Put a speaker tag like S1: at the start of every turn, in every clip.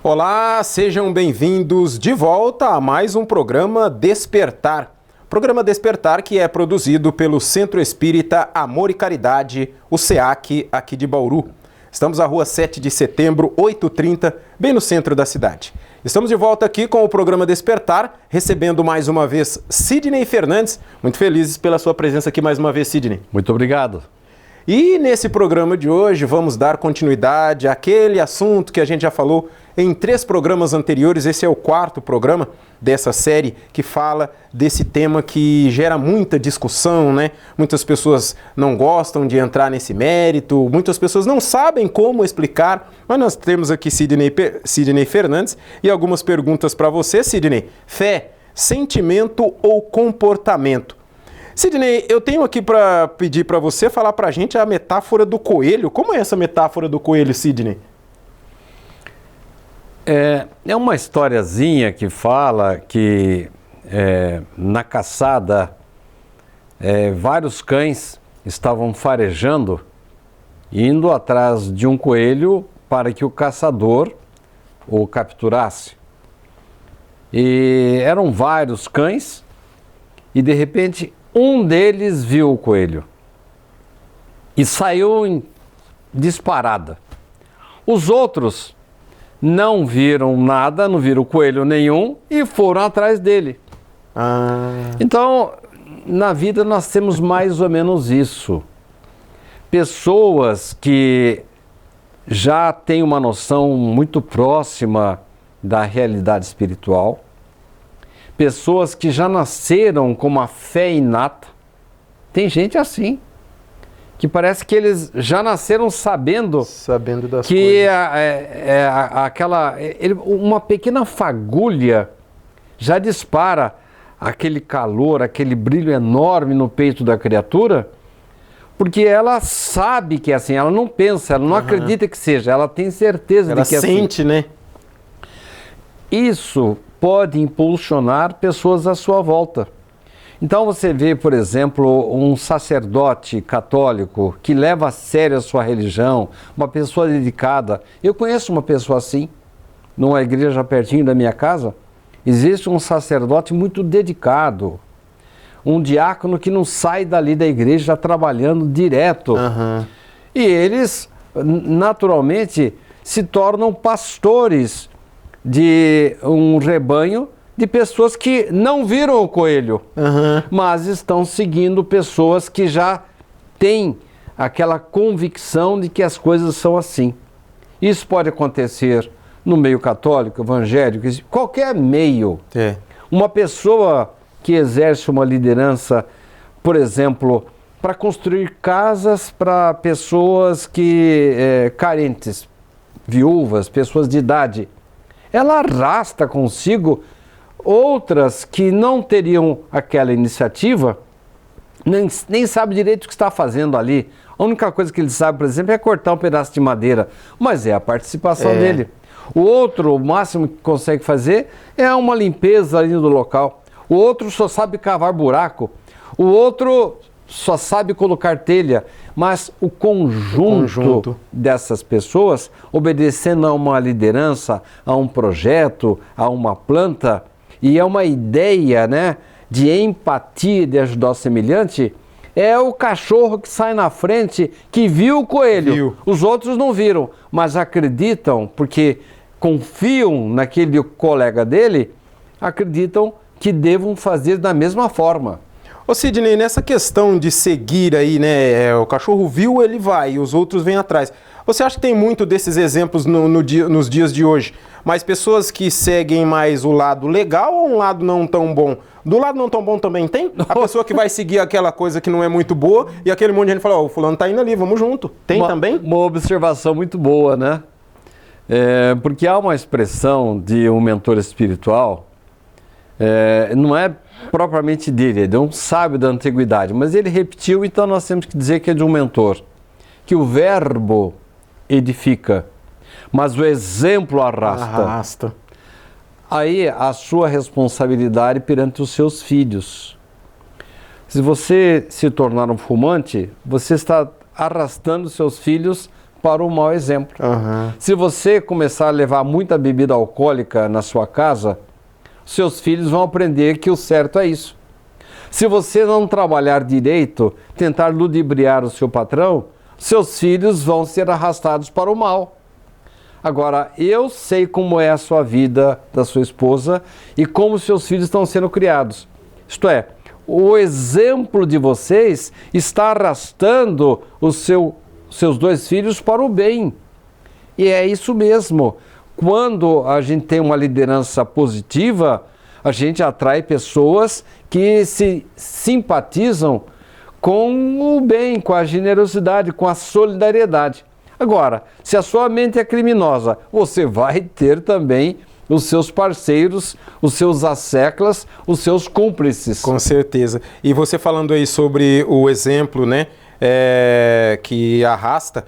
S1: Olá, sejam bem-vindos de volta a mais um programa Despertar. Programa Despertar que é produzido pelo Centro Espírita Amor e Caridade, o SEAC, aqui de Bauru. Estamos na rua 7 de setembro, 8h30, bem no centro da cidade. Estamos de volta aqui com o programa Despertar, recebendo mais uma vez Sidney Fernandes. Muito felizes pela sua presença aqui mais uma vez, Sidney.
S2: Muito obrigado.
S1: E nesse programa de hoje vamos dar continuidade àquele assunto que a gente já falou em 3 programas anteriores. Esse é o 4º programa dessa série que fala desse tema que gera muita discussão, né? Muitas pessoas não gostam de entrar nesse mérito, muitas pessoas não sabem como explicar, mas nós temos aqui Sidney Fernandes e algumas perguntas para você, Sidney. Fé, sentimento ou comportamento? Sidney, eu tenho aqui para pedir para você falar para a gente a metáfora do coelho. Como é essa metáfora do coelho, Sidney?
S2: É uma historiazinha que fala que na caçada vários cães estavam farejando, indo atrás de um coelho para que o caçador o capturasse. E eram vários cães e de repente um deles viu o coelho e saiu em disparada. Os outros não viram nada, não viram coelho nenhum e foram atrás dele. Então, na vida nós temos mais ou menos isso. Pessoas que já têm uma noção muito próxima da realidade espiritual, pessoas que já nasceram com uma fé inata. Tem gente assim, que parece que eles já nasceram sabendo das que uma pequena fagulha já dispara aquele calor, aquele brilho enorme no peito da criatura, porque ela sabe que é assim, ela não pensa, ela não acredita que seja, ela tem certeza de que é assim.
S1: Ela sente, né?
S2: Isso pode impulsionar pessoas à sua volta. Então você vê, por exemplo, um sacerdote católico que leva a sério a sua religião, uma pessoa dedicada. Eu conheço uma pessoa assim, numa igreja pertinho da minha casa. Existe um sacerdote muito dedicado, um diácono que não sai dali da igreja trabalhando direto. E eles, naturalmente, se tornam pastores de um rebanho de pessoas que não viram o coelho, mas estão seguindo pessoas que já têm aquela convicção de que as coisas são assim. Isso pode acontecer no meio católico, evangélico, qualquer meio. Uma pessoa que exerce uma liderança, por exemplo, para construir casas para pessoas carentes, viúvas, pessoas de idade, ela arrasta consigo outras que não teriam aquela iniciativa, nem sabe direito o que está fazendo ali. A única coisa que ele sabe, por exemplo, é cortar um pedaço de madeira, mas é a participação dele. O outro, o máximo que consegue fazer é uma limpeza ali do local. O outro só sabe cavar buraco. O outro só sabe colocar telha. Mas o conjunto dessas pessoas, obedecendo a uma liderança, a um projeto, a uma planta, e é uma ideia, né, de empatia, de ajudar o semelhante, é o cachorro que sai na frente, que viu o coelho. Os outros não viram, mas acreditam, porque confiam naquele colega dele, acreditam que devam fazer da mesma forma.
S1: Ô Sidney, nessa questão de seguir aí, né, o cachorro viu, ele vai, e os outros vêm atrás. Você acha que tem muito desses exemplos nos dias de hoje? Mas pessoas que seguem mais o lado legal ou um lado não tão bom? Do lado não tão bom também tem? A pessoa que vai seguir aquela coisa que não é muito boa e aquele monte de gente fala, o fulano tá indo ali, vamos junto. Tem também?
S2: Uma observação muito boa, né? Porque há uma expressão de um mentor espiritual, não é propriamente dele, ele é um sábio da antiguidade, mas ele repetiu, então nós temos que dizer que é de um mentor, que o verbo edifica, mas o exemplo arrasta. Aí a sua responsabilidade perante os seus filhos. Se você se tornar um fumante, você está arrastando seus filhos para o mau exemplo. Se você começar a levar muita bebida alcoólica na sua casa, seus filhos vão aprender que o certo é isso. Se você não trabalhar direito, tentar ludibriar o seu patrão, seus filhos vão ser arrastados para o mal. Agora, eu sei como é a sua vida, da sua esposa, e como seus filhos estão sendo criados. Isto é, o exemplo de vocês está arrastando seus dois filhos para o bem. E é isso mesmo. Quando a gente tem uma liderança positiva, a gente atrai pessoas que se simpatizam com o bem, com a generosidade, com a solidariedade. Agora, se a sua mente é criminosa, você vai ter também os seus parceiros, os seus asseclas, os seus cúmplices.
S1: Com certeza. E você falando aí sobre o exemplo, né, que arrasta,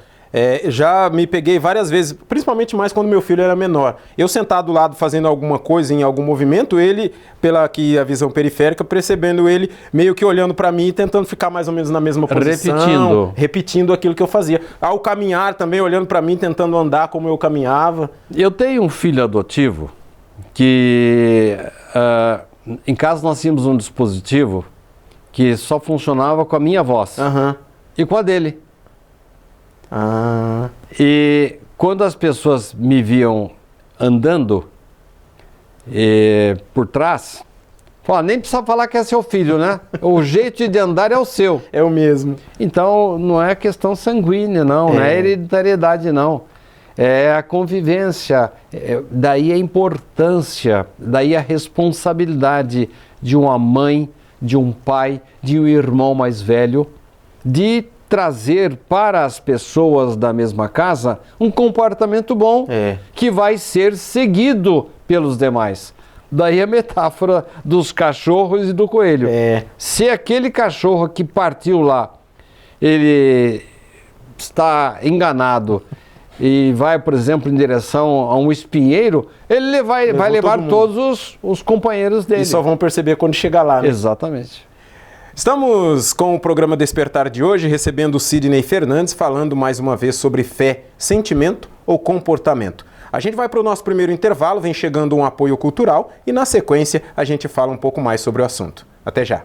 S1: já me peguei várias vezes, principalmente mais quando meu filho era menor. Eu sentado do lado fazendo alguma coisa, em algum movimento, ele, pela aqui a visão periférica, percebendo ele meio que olhando para mim e tentando ficar mais ou menos na mesma posição. Repetindo aquilo que eu fazia. Ao caminhar também, olhando para mim, tentando andar como eu caminhava.
S2: Eu tenho um filho adotivo que, em casa nós tínhamos um dispositivo que só funcionava com a minha voz e com a dele. E quando as pessoas me viam andando por trás, nem precisa falar que é seu filho, né? O jeito de andar é o seu.
S1: É o mesmo.
S2: Então não é questão sanguínea, não é hereditariedade, não. É a convivência, daí a importância, daí a responsabilidade de uma mãe, de um pai, de um irmão mais velho, de trazer para as pessoas da mesma casa um comportamento bom que vai ser seguido pelos demais. Daí a metáfora dos cachorros e do coelho. Se aquele cachorro que partiu lá, ele está enganado e vai, por exemplo, em direção a um espinheiro, ele vai levar todos os companheiros dele.
S1: E só vão perceber quando chegar lá, né?
S2: Exatamente.
S1: Estamos com o programa Despertar de hoje, recebendo o Sidney Fernandes, falando mais uma vez sobre fé, sentimento ou comportamento. A gente vai para o nosso primeiro intervalo, vem chegando um apoio cultural e na sequência a gente fala um pouco mais sobre o assunto. Até já!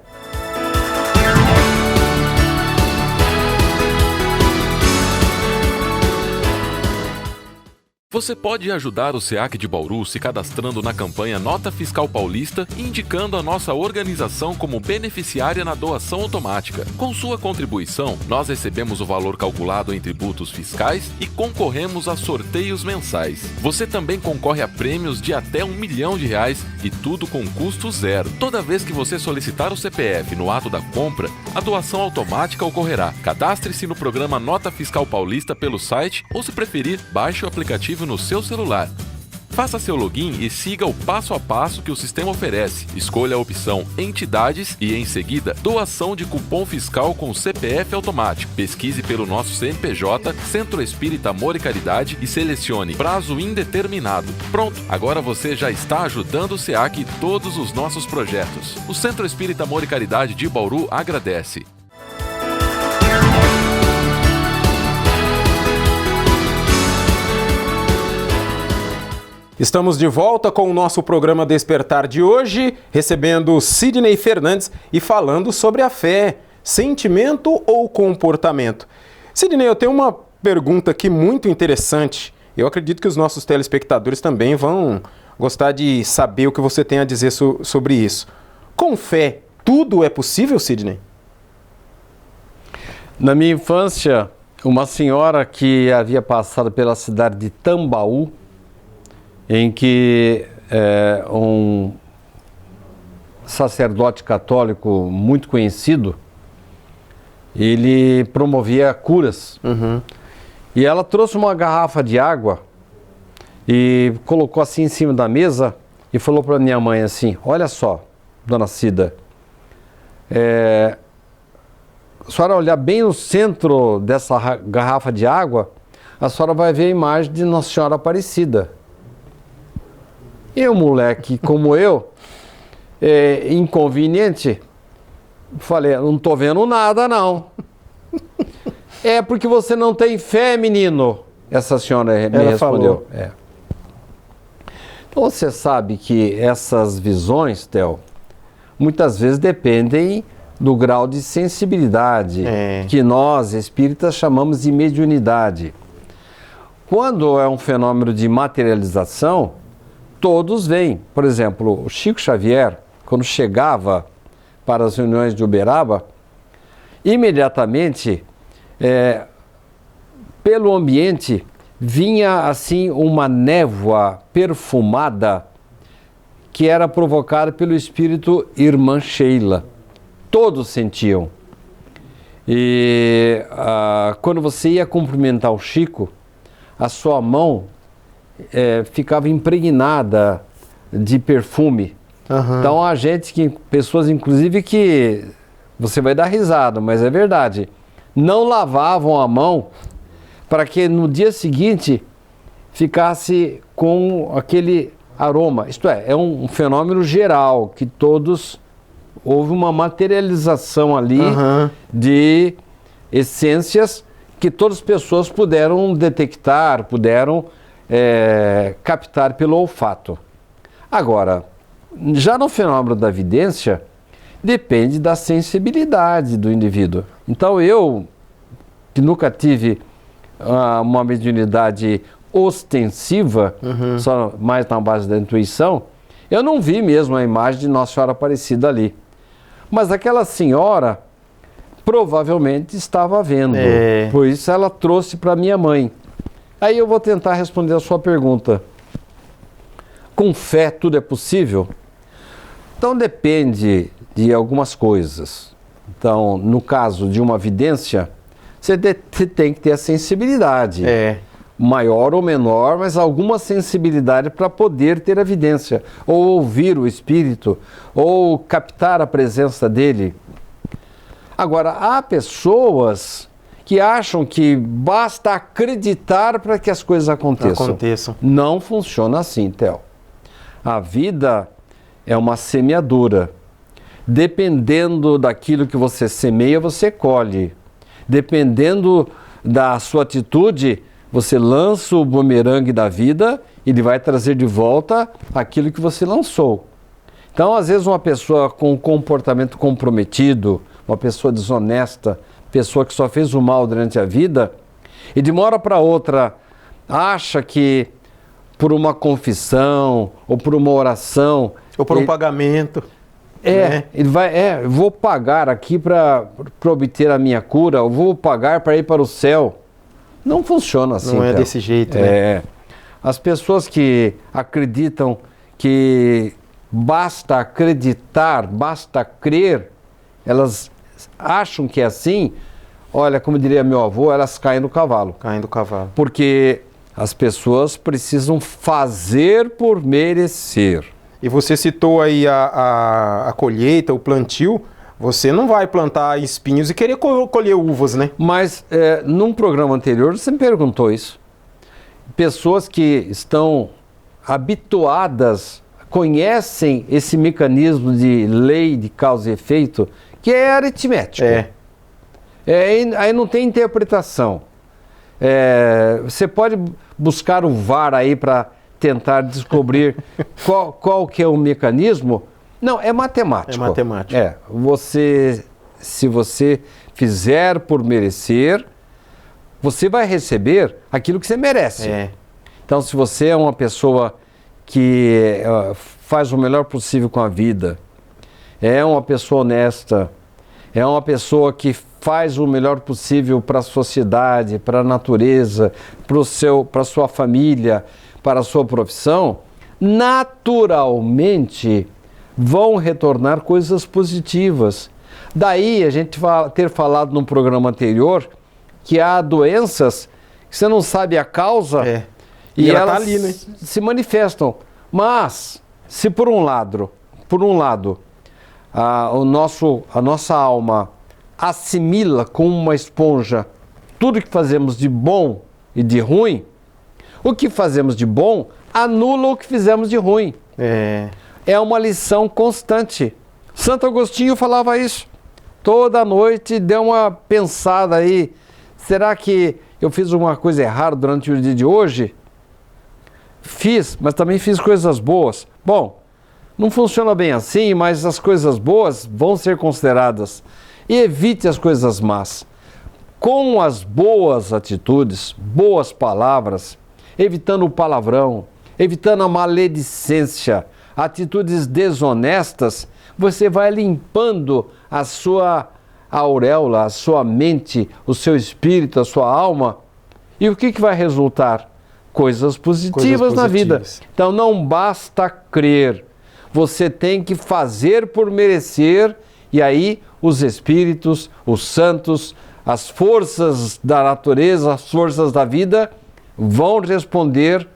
S3: Você pode ajudar o SEAC de Bauru se cadastrando na campanha Nota Fiscal Paulista e indicando a nossa organização como beneficiária na doação automática. Com sua contribuição, nós recebemos o valor calculado em tributos fiscais e concorremos a sorteios mensais. Você também concorre a prêmios de até R$1 milhão e tudo com custo zero. Toda vez que você solicitar o CPF no ato da compra, a doação automática ocorrerá. Cadastre-se no programa Nota Fiscal Paulista pelo site ou, se preferir, baixe o aplicativo no seu celular. Faça seu login e siga o passo a passo que o sistema oferece. Escolha a opção Entidades e, em seguida, Doação de cupom fiscal com CPF automático. Pesquise pelo nosso CNPJ, Centro Espírita Amor e Caridade e selecione Prazo Indeterminado. Pronto, agora você já está ajudando o SEAC e todos os nossos projetos. O Centro Espírita Amor e Caridade de Bauru agradece.
S1: Estamos de volta com o nosso programa Despertar de hoje, recebendo Sidney Fernandes e falando sobre a fé, sentimento ou comportamento. Sidney, eu tenho uma pergunta aqui muito interessante. Eu acredito que os nossos telespectadores também vão gostar de saber o que você tem a dizer sobre isso. Com fé, tudo é possível, Sidney?
S2: Na minha infância, uma senhora que havia passado pela cidade de Tambaú, em que um sacerdote católico muito conhecido, ele promovia curas. E ela trouxe uma garrafa de água e colocou assim em cima da mesa e falou para minha mãe assim: olha só, dona Cida, a senhora olhar bem no centro dessa garrafa de água, a senhora vai ver a imagem de Nossa Senhora Aparecida. E o moleque como eu, inconveniente, falei: não estou vendo nada não. É porque você não tem fé, menino. Essa senhora me respondeu. Então você sabe que essas visões, Theo, muitas vezes dependem do grau de sensibilidade que nós, espíritas, chamamos de mediunidade. Quando é um fenômeno de materialização, todos veem. Por exemplo, o Chico Xavier, quando chegava para as reuniões de Uberaba, imediatamente, pelo ambiente, vinha assim uma névoa perfumada que era provocada pelo espírito Irmã Sheila. Todos sentiam. E quando você ia cumprimentar o Chico, a sua mão ficava impregnada de perfume. Então há pessoas inclusive que você vai dar risada, mas é verdade, não lavavam a mão para que no dia seguinte ficasse com aquele aroma. Isto é um fenômeno geral, que houve uma materialização ali de essências que todas as pessoas puderam detectar, puderam captar pelo olfato. Agora, já no fenômeno da vidência, depende da sensibilidade do indivíduo. Então eu, que nunca tive uma mediunidade ostensiva, só mais na base da intuição, eu não vi mesmo a imagem de Nossa Senhora Aparecida ali. Mas aquela senhora provavelmente estava vendo, por isso ela trouxe para minha mãe. Aí eu vou tentar responder a sua pergunta. Com fé tudo é possível? Então depende de algumas coisas. Então, no caso de uma vidência, você tem que ter a sensibilidade. Maior ou menor, mas alguma sensibilidade para poder ter a evidência, ou ouvir o espírito, ou captar a presença dele. Agora, há pessoas que acham que basta acreditar para que as coisas aconteçam. Não funciona assim, Theo. A vida é uma semeadura. Dependendo daquilo que você semeia, você colhe. Dependendo da sua atitude, você lança o bumerangue da vida e ele vai trazer de volta aquilo que você lançou. Então, às vezes, uma pessoa com um comportamento comprometido, uma pessoa desonesta, pessoa que só fez o mal durante a vida, e de uma hora para outra acha que por uma confissão, ou por uma oração...
S1: Ou por um pagamento...
S2: ele vai, vou pagar aqui para obter a minha cura, eu vou pagar para ir para o céu. Não funciona assim.
S1: Não é desse jeito, né?
S2: As pessoas que acreditam que basta acreditar, basta crer, elas acham que é assim, olha, como diria meu avô, elas caem do cavalo. Porque as pessoas precisam fazer por merecer.
S1: E você citou aí a colheita, o plantio. Você não vai plantar espinhos e querer colher uvas, né?
S2: Mas num programa anterior você me perguntou isso. Pessoas que estão habituadas, conhecem esse mecanismo de lei de causa e efeito, que é aritmético. Aí não tem interpretação. Você pode buscar um VAR aí para tentar descobrir qual que é o mecanismo. Não, é matemático. Se você fizer por merecer, você vai receber aquilo que você merece. Então, se você é uma pessoa que faz o melhor possível com a vida, é uma pessoa honesta, é uma pessoa que faz o melhor possível para a sociedade, para a natureza, para a sua família, para a sua profissão, naturalmente vão retornar coisas positivas. Daí a gente ter falado num programa anterior que há doenças que você não sabe a causa e elas tá ali, né? Se manifestam. Mas, se por um lado, a nossa alma assimila como uma esponja tudo que fazemos de bom e de ruim, o que fazemos de bom anula o que fizemos de ruim. É uma lição constante. Santo Agostinho falava isso. Toda noite dê uma pensada aí será que eu fiz uma coisa errada durante o dia de hoje? Fiz, mas também fiz coisas boas. Bom, não funciona bem assim, mas as coisas boas vão ser consideradas. E evite as coisas más. Com as boas atitudes, boas palavras, evitando o palavrão, evitando a maledicência, atitudes desonestas, você vai limpando a sua auréola, a sua mente, o seu espírito, a sua alma. E o que vai resultar? Coisas positivas na vida. Então não basta crer, você tem que fazer por merecer, e aí os espíritos, os santos, as forças da natureza, as forças da vida vão responder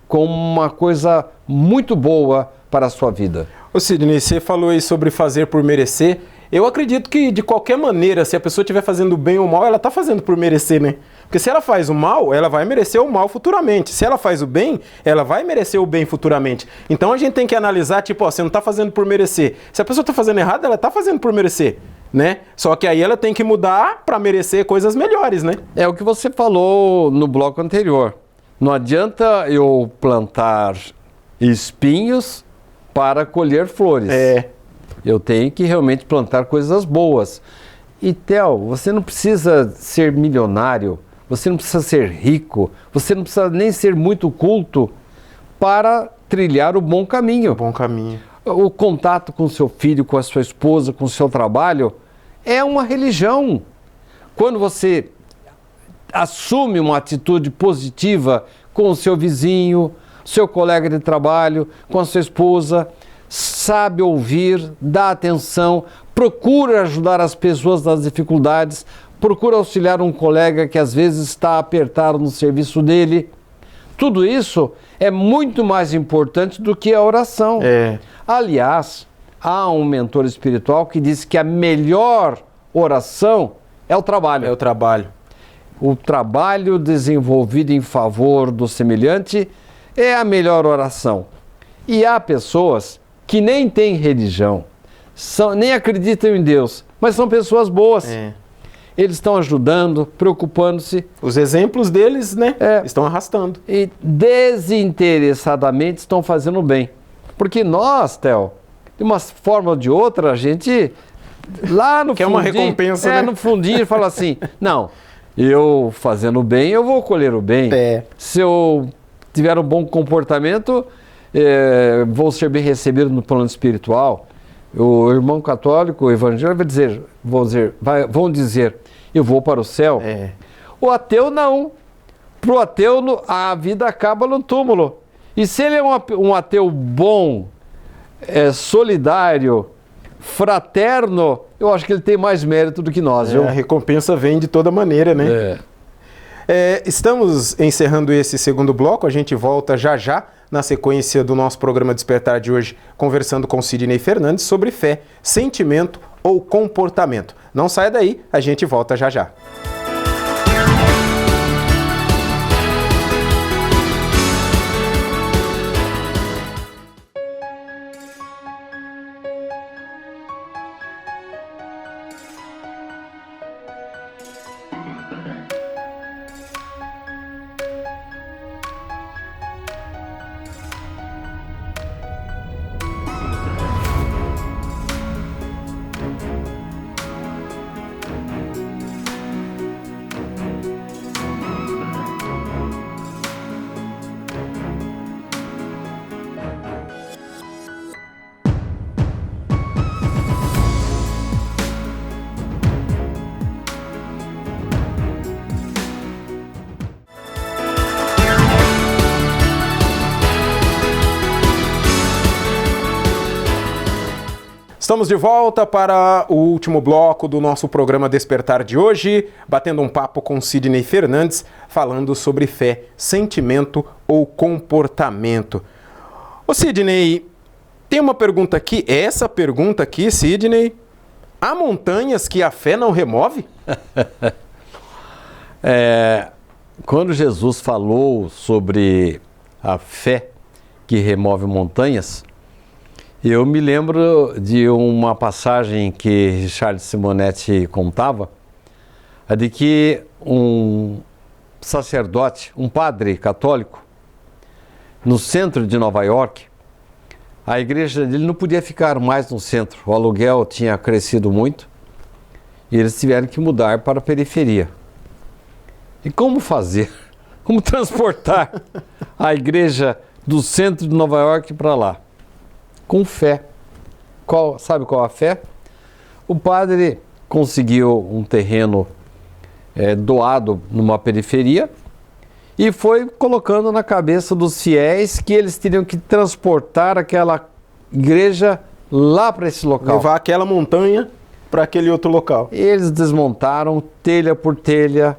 S2: com uma coisa muito boa para a sua vida.
S1: Ô Sidney, você falou aí sobre fazer por merecer. Eu acredito que, de qualquer maneira, se a pessoa estiver fazendo bem ou mal, ela está fazendo por merecer, né? Porque se ela faz o mal, ela vai merecer o mal futuramente. Se ela faz o bem, ela vai merecer o bem futuramente. Então a gente tem que analisar, tipo, ó, você não está fazendo por merecer. Se a pessoa está fazendo errado, ela está fazendo por merecer, né? Só que aí ela tem que mudar para merecer coisas melhores, né?
S2: É o que você falou no bloco anterior. Não adianta eu plantar espinhos para colher flores. Eu tenho que realmente plantar coisas boas. E, Theo, você não precisa ser milionário, você não precisa ser rico, você não precisa nem ser muito culto para trilhar o bom caminho.
S1: O bom caminho.
S2: O contato com seu filho, com a sua esposa, com o seu trabalho, é uma religião. Quando você assume uma atitude positiva com o seu vizinho, seu colega de trabalho, com a sua esposa, sabe ouvir, dá atenção, procura ajudar as pessoas nas dificuldades, procura auxiliar um colega que às vezes está apertado no serviço dele. Tudo isso é muito mais importante do que a oração. Aliás, há um mentor espiritual que diz que a melhor oração é o trabalho.
S1: É o trabalho.
S2: O trabalho desenvolvido em favor do semelhante é a melhor oração. E há pessoas que nem têm religião, nem acreditam em Deus, mas são pessoas boas. Eles estão ajudando, preocupando-se.
S1: Os exemplos deles, né, estão arrastando.
S2: E desinteressadamente estão fazendo bem. Porque nós, Theo, de uma forma ou de outra, a gente lá no
S1: quer uma recompensa, né?
S2: No fundinho fala assim, não, eu fazendo bem, eu vou colher o bem. Se eu tiver um bom comportamento, vou ser bem recebido no plano espiritual. O irmão católico, o evangélico, vão dizer, eu vou para o céu. O ateu não. Para o ateu, a vida acaba no túmulo. E se ele é um ateu bom, solidário, fraterno, eu acho que ele tem mais mérito do que nós.
S1: A recompensa vem de toda maneira, né? Estamos encerrando esse segundo bloco, a gente volta já já na sequência do nosso programa Despertar de hoje, conversando com Sidney Fernandes sobre fé, sentimento ou comportamento. Não saia daí, a gente volta já já. Estamos de volta para o último bloco do nosso programa Despertar de hoje, batendo um papo com Sidney Fernandes, falando sobre fé, sentimento ou comportamento. Ô Sidney, tem uma pergunta aqui, essa pergunta aqui, Sidney, há montanhas que a fé não remove?
S2: Quando Jesus falou sobre a fé que remove montanhas, eu me lembro de uma passagem que Richard Simonetti contava, a de que um sacerdote, um padre católico, no centro de Nova York, a igreja dele não podia ficar mais no centro. O aluguel tinha crescido muito e eles tiveram que mudar para a periferia. E como fazer? Como transportar a igreja do centro de Nova York para lá? Com fé. Sabe qual a fé? O padre conseguiu um terreno doado numa periferia e foi colocando na cabeça dos fiéis que eles teriam que transportar aquela igreja lá para esse local.
S1: Levar aquela montanha para aquele outro local.
S2: Eles desmontaram telha por telha,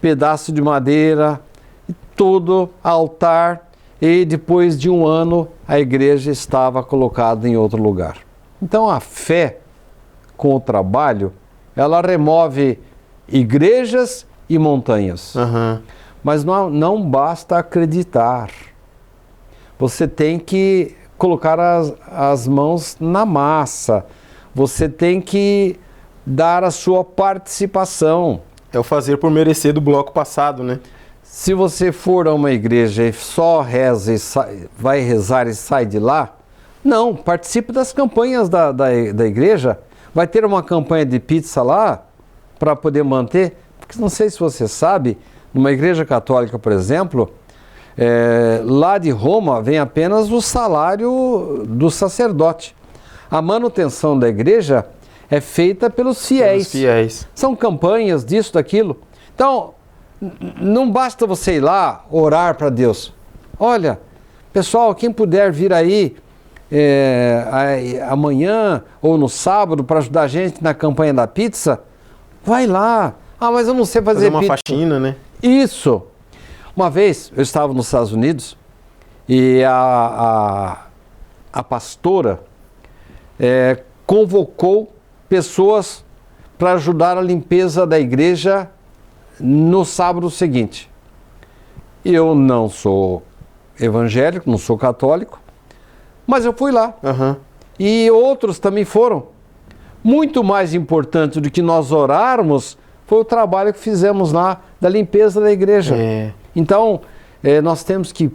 S2: pedaço de madeira, tudo, altar, e depois de um ano a igreja estava colocada em outro lugar. Então a fé com o trabalho, ela remove igrejas e montanhas.
S1: Uhum.
S2: Mas não basta acreditar. Você tem que colocar as mãos na massa. Você tem que dar a sua participação.
S1: É o fazer por merecer do bloco passado, né?
S2: Se você for a uma igreja e só reza e vai rezar e sai de lá, não, participe das campanhas da igreja. Vai ter uma campanha de pizza lá para poder manter. Porque não sei se você sabe, numa igreja católica, por exemplo, lá de Roma vem apenas o salário do sacerdote. A manutenção da igreja é feita pelos fiéis. São campanhas disso, daquilo. Então, não basta você ir lá orar para Deus. Olha, pessoal, quem puder vir aí amanhã ou no sábado para ajudar a gente na campanha da pizza, vai lá. Ah, mas eu não sei fazer
S1: uma
S2: pizza.
S1: Faxina, né?
S2: Isso. Uma vez eu estava nos Estados Unidos e a pastora convocou pessoas para ajudar a limpeza da igreja no sábado seguinte. Eu não sou evangélico, não sou católico, mas eu fui lá.
S1: Uhum.
S2: E outros também foram. Muito mais importante do que nós orarmos foi o trabalho que fizemos lá da limpeza da igreja. Então, nós temos que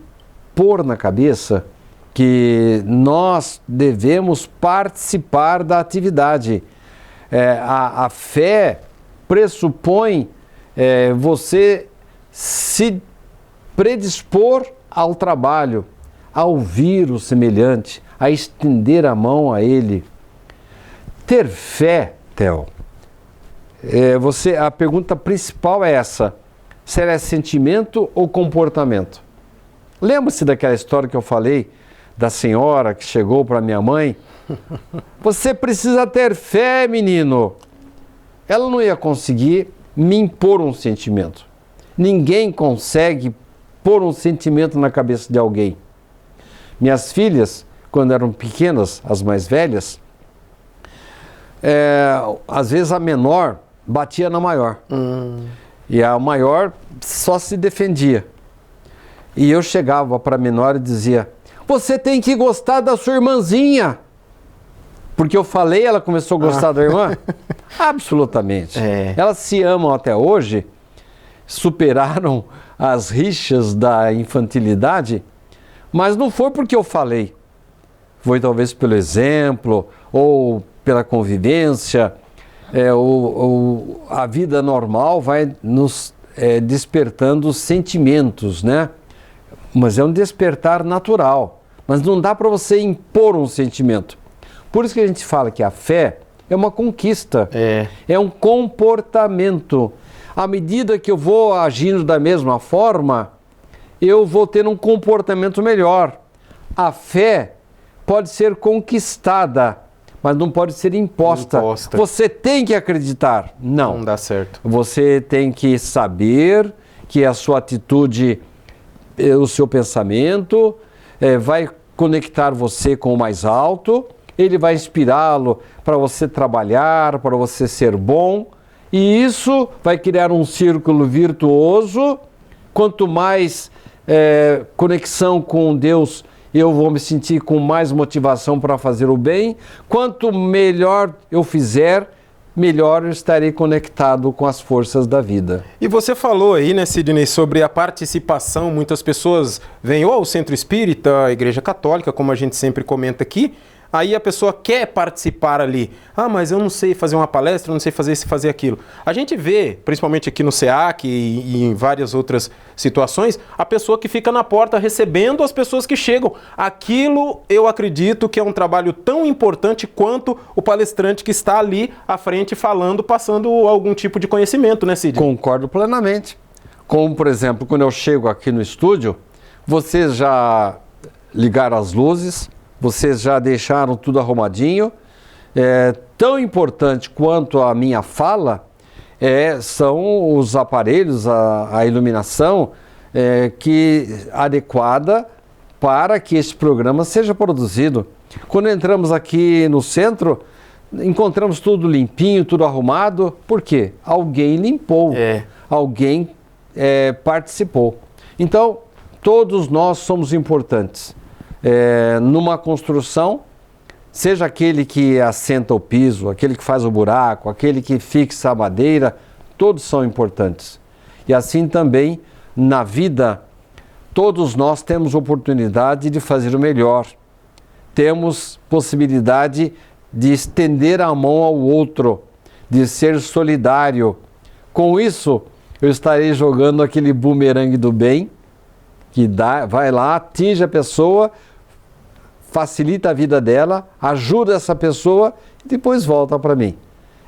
S2: pôr na cabeça que nós devemos participar da atividade. A fé pressupõe você se predispor ao trabalho, a ouvir o semelhante, a estender a mão a ele. Ter fé, Theo, a pergunta principal é essa: será sentimento ou comportamento? Lembra-se daquela história que eu falei da senhora que chegou para minha mãe? Você precisa ter fé, menino. Ela não ia conseguir me impor um sentimento. Ninguém consegue pôr um sentimento na cabeça de alguém. Minhas filhas, quando eram pequenas, as mais velhas, às vezes a menor batia na maior. E a maior só se defendia. E eu chegava para a menor e dizia: você tem que gostar da sua irmãzinha. Porque eu falei, ela começou a gostar da irmã? Absolutamente. Elas se amam até hoje, superaram as rixas da infantilidade, mas não foi porque eu falei. Foi talvez pelo exemplo, ou pela convivência. A vida normal vai nos despertando sentimentos, né? Mas é um despertar natural. Mas não dá para você impor um sentimento. Por isso que a gente fala que a fé é uma conquista, é um comportamento. À medida que eu vou agindo da mesma forma, eu vou ter um comportamento melhor. A fé pode ser conquistada, mas não pode ser imposta. Você tem que acreditar. Não
S1: dá certo.
S2: Você tem que saber que a sua atitude, o seu pensamento vai conectar você com o mais alto. Ele vai inspirá-lo para você trabalhar, para você ser bom. E isso vai criar um círculo virtuoso. Quanto mais conexão com Deus, eu vou me sentir com mais motivação para fazer o bem. Quanto melhor eu fizer, melhor eu estarei conectado com as forças da vida.
S1: E você falou aí, né, Sidney, sobre a participação. Muitas pessoas vêm ou ao Centro Espírita, a Igreja Católica, como a gente sempre comenta aqui, aí a pessoa quer participar ali. Ah, mas eu não sei fazer uma palestra, eu não sei fazer isso, fazer aquilo. A gente vê, principalmente aqui no SEAC e em várias outras situações, a pessoa que fica na porta recebendo as pessoas que chegam. Aquilo, eu acredito que é um trabalho tão importante quanto o palestrante que está ali à frente falando, passando algum tipo de conhecimento, né, Sidney?
S2: Concordo plenamente. Como, por exemplo, quando eu chego aqui no estúdio, vocês já ligaram as luzes, vocês já deixaram tudo arrumadinho. Tão importante quanto a minha fala são os aparelhos, a iluminação adequada para que esse programa seja produzido. Quando entramos aqui no centro, encontramos tudo limpinho, tudo arrumado. Por quê? Alguém limpou, alguém participou. Então, todos nós somos importantes. Numa construção, seja aquele que assenta o piso, aquele que faz o buraco, aquele que fixa a madeira, todos são importantes. E assim também na vida, todos nós temos oportunidade de fazer o melhor. Temos possibilidade de estender a mão ao outro, de ser solidário. Com isso, eu estarei jogando aquele bumerangue do bem, que vai lá, atinge a pessoa, facilita a vida dela, ajuda essa pessoa e depois volta para mim.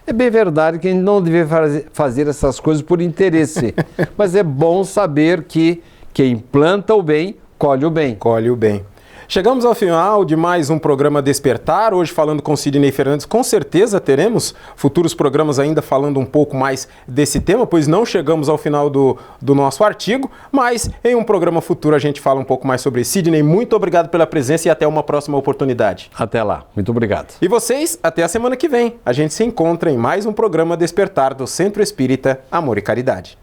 S2: É bem verdade que a gente não deve fazer essas coisas por interesse, mas é bom saber que quem planta o bem, colhe o bem.
S1: Colhe o bem. Chegamos ao final de mais um programa Despertar, hoje falando com Sidney Fernandes. Com certeza teremos futuros programas ainda falando um pouco mais desse tema, pois não chegamos ao final do nosso artigo, mas em um programa futuro a gente fala um pouco mais sobre isso. Sidney, muito obrigado pela presença e até uma próxima oportunidade.
S2: Até lá, muito obrigado.
S1: E vocês, até a semana que vem. A gente se encontra em mais um programa Despertar do Centro Espírita Amor e Caridade.